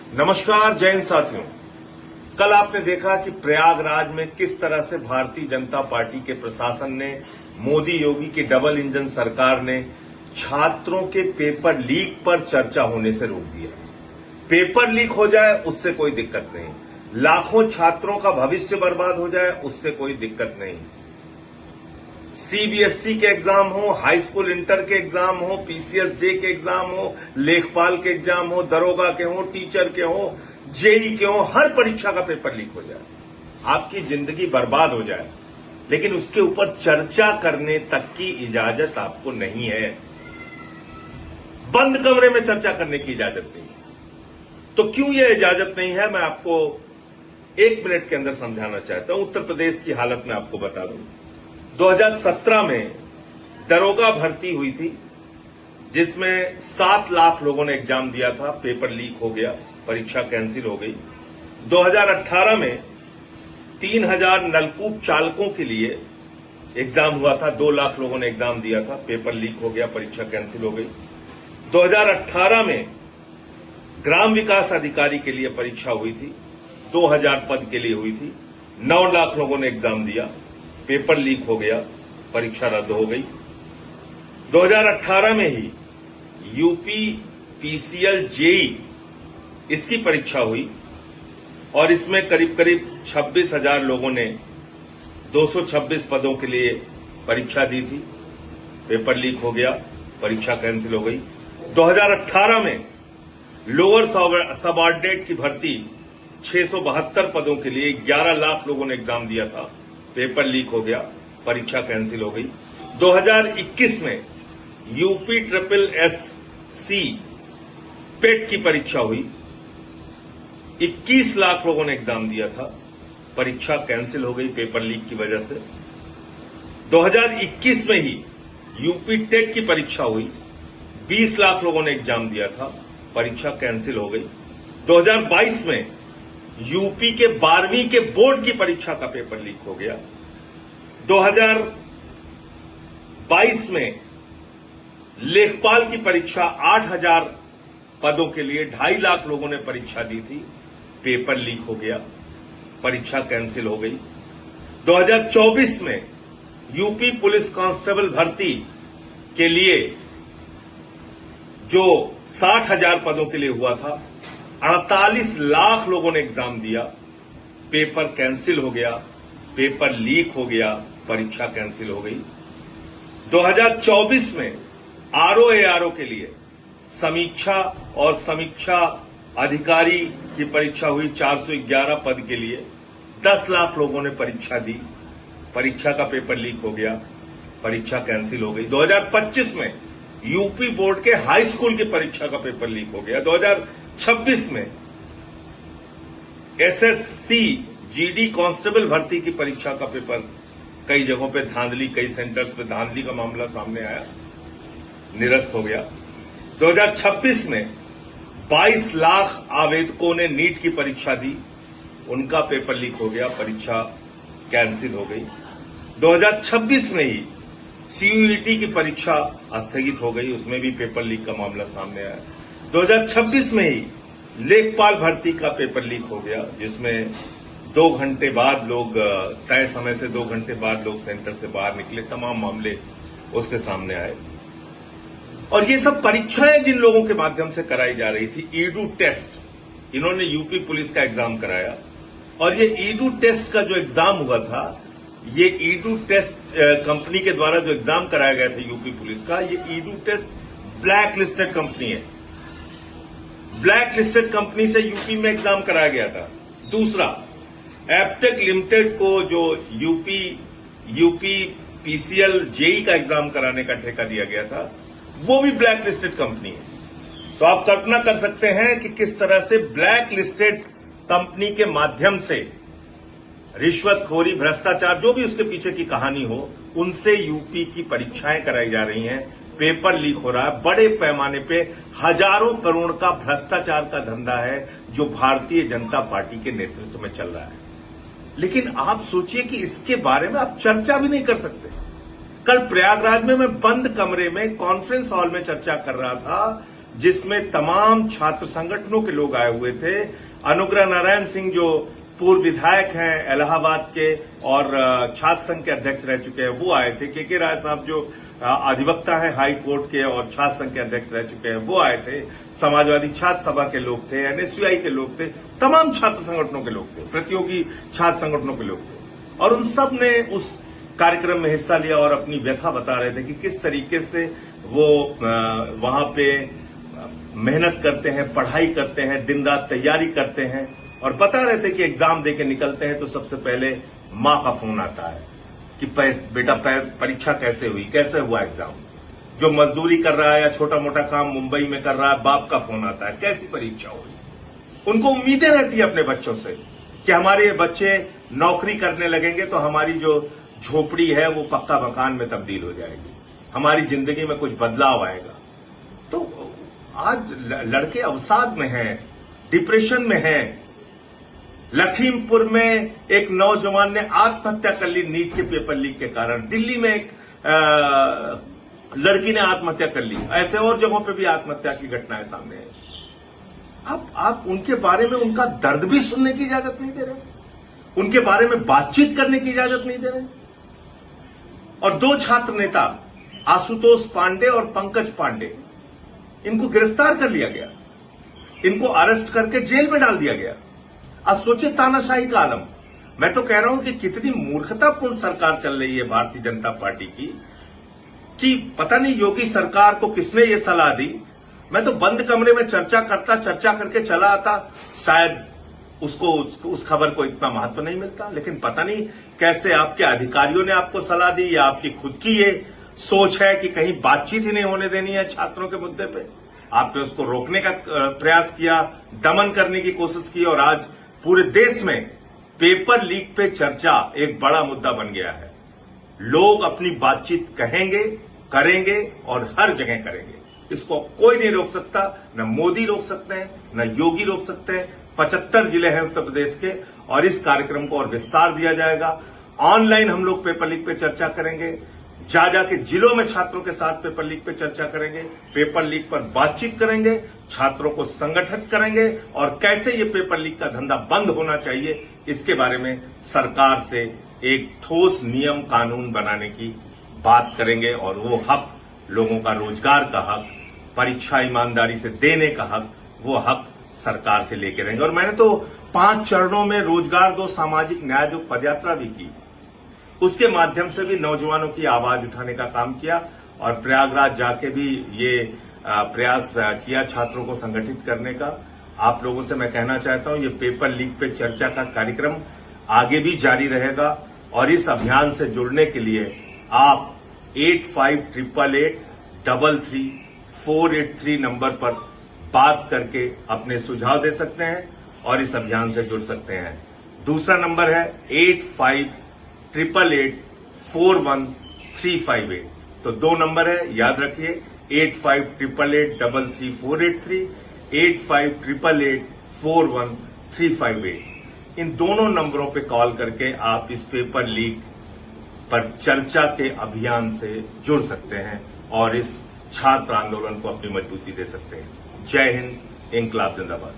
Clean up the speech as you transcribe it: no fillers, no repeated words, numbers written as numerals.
नमस्कार, जय हिंद साथियों। कल आपने देखा कि प्रयागराज में किस तरह से भारतीय जनता पार्टी के प्रशासन ने, मोदी योगी की डबल इंजन सरकार ने छात्रों के पेपर लीक पर चर्चा होने से रोक दिया। पेपर लीक हो जाए उससे कोई दिक्कत नहीं, लाखों छात्रों का भविष्य बर्बाद हो जाए उससे कोई दिक्कत नहीं। सीबीएसई के एग्जाम हो, हाई स्कूल इंटर के एग्जाम हो, पीसीएसजे के एग्जाम हो, लेखपाल के एग्जाम हो, दरोगा के हो, टीचर के हो, जेई के हो, हर परीक्षा का पेपर लीक हो जाए, आपकी जिंदगी बर्बाद हो जाए, लेकिन उसके ऊपर चर्चा करने तक की इजाजत आपको नहीं है। बंद कमरे में चर्चा करने की इजाजत नहीं है। तो क्यों यह इजाजत नहीं है, मैं आपको 1 मिनट के अंदर समझाना चाहता हूं। उत्तर प्रदेश की हालत में आपको बता दूं। 2017 में दरोगा भर्ती हुई थी, जिसमें 7 लाख लोगों ने एग्जाम दिया था, पेपर लीक हो गया, परीक्षा कैंसिल हो गई। 2018 में 3000 नलकूप चालकों के लिए एग्जाम हुआ था, 2 लाख लोगों ने एग्जाम दिया था, पेपर लीक हो गया, परीक्षा कैंसिल हो गई। 2018 में ग्राम विकास अधिकारी के लिए परीक्षा हुई थी, 2000 पद के लिए हुई थी, 9 लाख लोगों ने एग्जाम दिया, पेपर लीक हो गया, परीक्षा रद्द हो गई। 2018 में ही यूपी पीसीएल जेई इसकी परीक्षा हुई और इसमें करीब 26,000 लोगों ने 226 पदों के लिए परीक्षा दी थी, पेपर लीक हो गया, परीक्षा कैंसिल हो गई। 2018 में लोअर सबऑर्डिनेट की भर्ती 672 पदों के लिए 11 लाख लोगों ने एग्जाम दिया था, पेपर लीक हो गया, परीक्षा कैंसिल हो गई। 2021 में यूपी ट्रिपल एससी पेट की परीक्षा हुई, 21 लाख लोगों ने एग्जाम दिया था, परीक्षा कैंसिल हो गई पेपर लीक की वजह से। 2021 में ही यूपी टेट की परीक्षा हुई, 20 लाख लोगों ने एग्जाम दिया था, परीक्षा कैंसिल हो गई। 2022 में यूपी के 12वीं के बोर्ड की परीक्षा का पेपर लीक हो गया। 2022 में लेखपाल की परीक्षा 8000 पदों के लिए 2.5 लाख लोगों ने परीक्षा दी थी, पेपर लीक हो गया, परीक्षा कैंसिल हो गई। 2024 में यूपी पुलिस कांस्टेबल भर्ती के लिए जो 60,000 पदों के लिए हुआ था, 48 लाख लोगों ने एग्जाम दिया, पेपर कैंसिल हो गया, पेपर लीक हो गया, परीक्षा कैंसिल हो गई। 2024 में आरओ के लिए समीक्षा और समीक्षा अधिकारी की परीक्षा हुई, 411 पद के लिए 10 लाख लोगों ने परीक्षा दी, परीक्षा का पेपर लीक हो गया, परीक्षा कैंसिल हो गई। 2025 में यूपी बोर्ड के हाई स्कूल की परीक्षा का पेपर लीक हो गया। 2026 में एसएससी जीडी कांस्टेबल भर्ती की परीक्षा का पेपर कई जगहों पे धांधली, कई सेंटर्स पे धांधली का मामला सामने आया, निरस्त हो गया। 2026 में 22 लाख आवेदकों ने नीट की परीक्षा दी, उनका पेपर लीक हो गया, परीक्षा कैंसिल हो गई। 2026 में ही सीयूईटी की परीक्षा स्थगित हो गई, उसमें भी पेपर लीक का मामला सामने आया। 2026 में ही लेखपाल भर्ती का पेपर लीक हो गया, जिसमें 2 घंटे बाद लोग, तय समय से 2 घंटे बाद लोग सेंटर से बाहर निकले, तमाम मामले उसके सामने आए। और ये सब परीक्षाएं जिन लोगों के माध्यम से कराई जा रही थी, ईडू टेस्ट, इन्होंने यूपी पुलिस का एग्जाम कराया, और ये ईडू टेस्ट का जो एग्जाम हुआ था, ये ईडू टेस्ट कंपनी के द्वारा जो एग्जाम कराया गया था यूपी पुलिस का, ये edu test black listed company है, ब्लैक लिस्टेड कंपनी से यूपी में एग्जाम कराया गया था। दूसरा, एप्टेक लिमिटेड को जो यूपी पीसीएल जेई का एग्जाम कराने का ठेका दिया गया था, वो भी ब्लैक लिस्टेड कंपनी है। तो आप कल्पना कर सकते हैं कि किस तरह से ब्लैक लिस्टेड कंपनी के माध्यम से रिश्वतखोरी, भ्रष्टाचार, जो भी उसके पीछे की कहानी हो, उनसे यूपी की परीक्षाएं कराई जा रही हैं, पेपर लीक हो रहा है, बड़े पैमाने पे हजारों करोड़ का भ्रष्टाचार का धंधा है जो भारतीय जनता पार्टी के नेतृत्व में चल रहा है। लेकिन आप सोचिए कि इसके बारे में आप चर्चा भी नहीं कर सकते। कल प्रयागराज में मैं बंद कमरे में कॉन्फ्रेंस हॉल में चर्चा कर रहा था जिसमें तमाम छात्र संगठनों के लोग आए हुए थे। अनुग्रह नारायण सिंह जो पूर्व विधायक हैं इलाहाबाद के और छात्र संघ के अध्यक्ष रह चुके हैं, वो आए थे। के राय साहब जो अधिवक्ता हैं हाई कोर्ट के और छात्र संघ के अध्यक्ष रह चुके हैं, वो आए थे। समाजवादी छात्र सभा के लोग थे, एनएसयूआई के लोग थे, तमाम छात्र संगठनों के लोग थे, प्रतियोगी छात्र संगठनों के लोग थे। और उन सब ने उस कार्यक्रम में हिस्सा लिया और अपनी व्यथा बता रहे थे कि किस तरीके से वो वहां पे मेहनत करते हैं, पढ़ाई करते हैं, दिन रात तैयारी करते हैं और बता रहे थे कि एग्जाम देके निकलते हैं तो सबसे पहले मां का फोन आता है कि बेटा परीक्षा कैसे हुई, कैसे हुआ एग्जाम। जो मजदूरी कर रहा है या छोटा मोटा काम मुंबई में कर रहा है, बाप का फोन आता है, कैसी परीक्षा हुई। उनको उम्मीदें रहती है अपने बच्चों से कि हमारे बच्चे नौकरी करने लगेंगे तो हमारी जो झोपड़ी है वो पक्का मकान में तब्दील हो जाएगी, हमारी जिंदगी में कुछ बदलाव आएगा। तो आज लड़के अवसाद में हैं, डिप्रेशन में हैं। लखीमपुर में एक नौजवान ने आत्महत्या कर ली नीट के पेपर लीक के कारण। दिल्ली में एक लड़की ने आत्महत्या कर ली। ऐसे और जगहों पे भी आत्महत्या की घटनाएं सामने आई। आप उनके बारे में उनका दर्द भी सुनने की इजाजत नहीं दे रहे, उनके बारे में बातचीत करने की इजाजत नहीं दे रहे। और दो छात्र नेता आशुतोष पांडे और पंकज पांडे, इनको गिरफ्तार कर लिया गया, इनको अरेस्ट करके जेल में डाल दिया गया। आज सोचिए तानाशाही का आलम। मैं तो कह रहा हूं कि कितनी मूर्खतापूर्ण सरकार चल रही है भारतीय जनता पार्टी की, कि पता नहीं योगी सरकार को किसने ये सलाह दी। मैं तो बंद कमरे में चर्चा करके चला आता, शायद उसको उस खबर को इतना महत्व नहीं मिलता। लेकिन पता नहीं कैसे आपके अधिकारियों ने आपको सलाह दी या आपकी खुद की ये सोच है कि कहीं बातचीत ही नहीं होने देनी है छात्रों के मुद्दे पे। आपने उसको रोकने का प्रयास किया, दमन करने की कोशिश की और आज पूरे देश में पेपर लीक पे चर्चा एक बड़ा मुद्दा बन गया है। लोग अपनी बातचीत कहेंगे, करेंगे और हर जगह करेंगे। इसको कोई नहीं रोक सकता, न मोदी रोक सकते हैं, न योगी रोक सकते हैं। 75 जिले हैं उत्तर प्रदेश के और इस कार्यक्रम को और विस्तार दिया जाएगा। ऑनलाइन हम लोग पेपर लीक पे चर्चा करेंगे, जाके जिलों में छात्रों के साथ पेपर लीक पे चर्चा करेंगे, पेपर लीक पर बातचीत करेंगे, छात्रों को संगठित करेंगे और कैसे ये पेपर लीक का धंधा बंद होना चाहिए इसके बारे में सरकार से एक ठोस नियम कानून बनाने की बात करेंगे। और वो हक, लोगों का रोजगार का हक, परीक्षा ईमानदारी से देने का हक, वो हक सरकार से लेके रहेंगे। और मैंने तो 5 चरणों में रोजगार दो, सामाजिक न्याय दो पदयात्रा भी की। उसके माध्यम से भी नौजवानों की आवाज उठाने का काम किया और प्रयागराज जाके भी ये प्रयास किया छात्रों को संगठित करने का। आप लोगों से मैं कहना चाहता हूं, ये पेपर लीक पे चर्चा का कार्यक्रम आगे भी जारी रहेगा और इस अभियान से जुड़ने के लिए आप 8588833483 नंबर पर बात करके अपने सुझाव दे सकते हैं और इस अभियान से जुड़ सकते हैं। दूसरा नंबर है 8588841358। तो 2 नंबर है, याद रखिए, 8588833483, 8588841358। इन दोनों नंबरों पे कॉल करके आप इस पेपर लीक पर चर्चा के अभियान से जुड़ सकते हैं और इस छात्र आंदोलन को अपनी मजबूती दे सकते हैं। जय हिंद, इंकलाब जिंदाबाद।